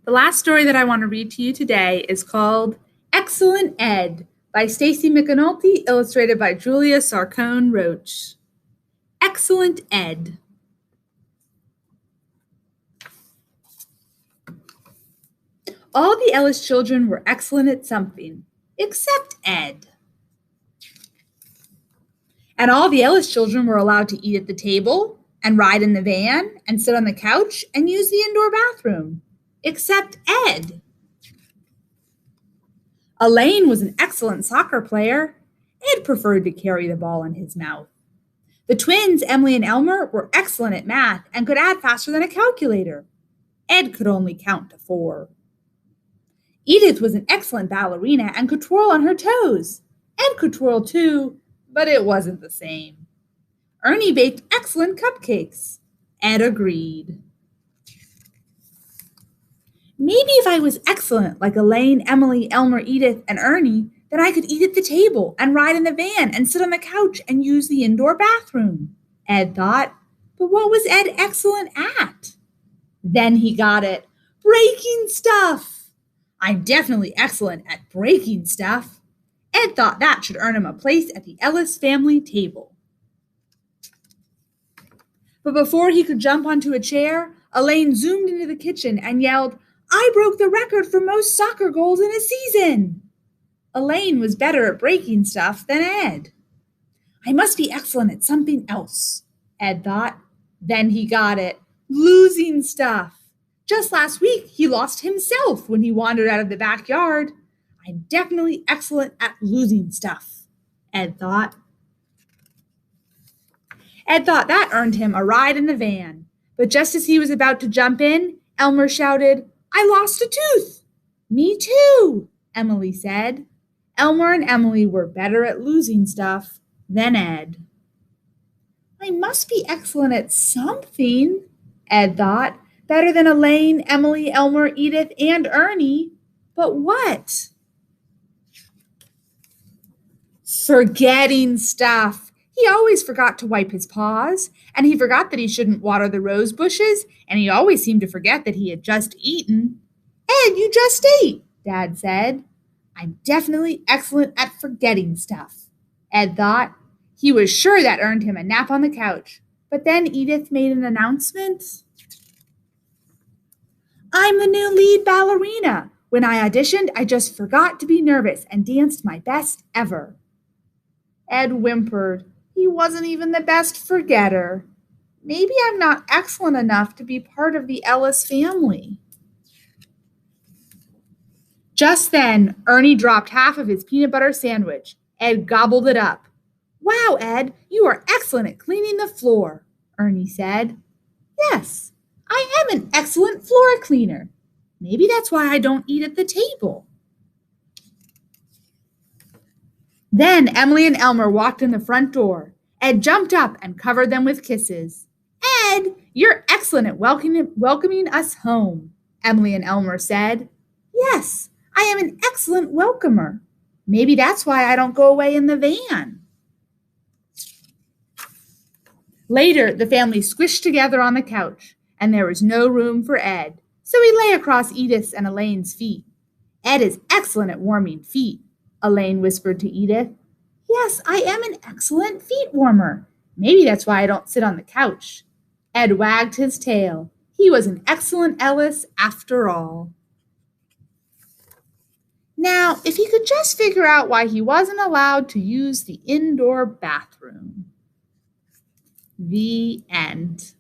The last story that I want to read to you today is called Excellent Ed by Stacy McAnulty, illustrated by Julia Sarcone Roach. Excellent Ed. All the Ellis children were excellent at something, except Ed. And all the Ellis children were allowed to eat at the table, and ride in the van, and sit on the couch, and use the indoor bathroom, except Ed. Elaine was an excellent soccer player. Ed preferred to carry the ball in his mouth. The twins, Emily and Elmer, were excellent at math and could add faster than a calculator. Ed could only count to 4. Edith was an excellent ballerina and could twirl on her toes. Ed could twirl too, but it wasn't the same. Ernie baked excellent cupcakes. Ed agreed. Maybe if I was excellent like Elaine, Emily, Elmer, Edith, and Ernie, then I could eat at the table and ride in the van and sit on the couch and use the indoor bathroom, Ed thought. But what was Ed excellent at? Then he got it. Breaking stuff. I'm definitely excellent at breaking stuff. Ed thought that should earn him a place at the Ellis family table. But before he could jump onto a chair, Elaine zoomed into the kitchen and yelled, I broke the record for most soccer goals in a season. Elaine was better at breaking stuff than Ed. I must be excellent at something else, Ed thought. Then he got it. Losing stuff. Just last week, he lost himself when he wandered out of the backyard. I'm definitely excellent at losing stuff, Ed thought. Ed thought that earned him a ride in the van. But just as he was about to jump in, Elmer shouted, I lost a tooth. Me too, Emily said. Elmer and Emily were better at losing stuff than Ed. I must be excellent at something, Ed thought. Better than Elaine, Emily, Elmer, Edith, and Ernie. But what? Forgetting stuff. He always forgot to wipe his paws, and he forgot that he shouldn't water the rose bushes, and he always seemed to forget that he had just eaten. Ed, you just ate, Dad said. I'm definitely excellent at forgetting stuff, Ed thought. He was sure that earned him a nap on the couch. But then Edith made an announcement. I'm the new lead ballerina. When I auditioned, I just forgot to be nervous and danced my best ever. Ed whimpered. He wasn't even the best forgetter. Maybe I'm not excellent enough to be part of the Ellis family. Just then, Ernie dropped half of his peanut butter sandwich. Ed gobbled it up. Wow, Ed, you are excellent at cleaning the floor, Ernie said. Yes, I am an excellent floor cleaner. Maybe that's why I don't eat at the table. Then Emily and Elmer walked in the front door. Ed jumped up and covered them with kisses. Ed, you're excellent at welcoming us home, Emily and Elmer said. Yes, I am an excellent welcomer. Maybe that's why I don't go away in the van. Later, the family squished together on the couch, and there was no room for Ed, so he lay across Edith's and Elaine's feet. Ed is excellent at warming feet, Elaine whispered to Edith. Yes, I am an excellent feet warmer. Maybe that's why I don't sit on the couch. Ed wagged his tail. He was an excellent Ellis after all. Now, if he could just figure out why he wasn't allowed to use the indoor bathroom. The end.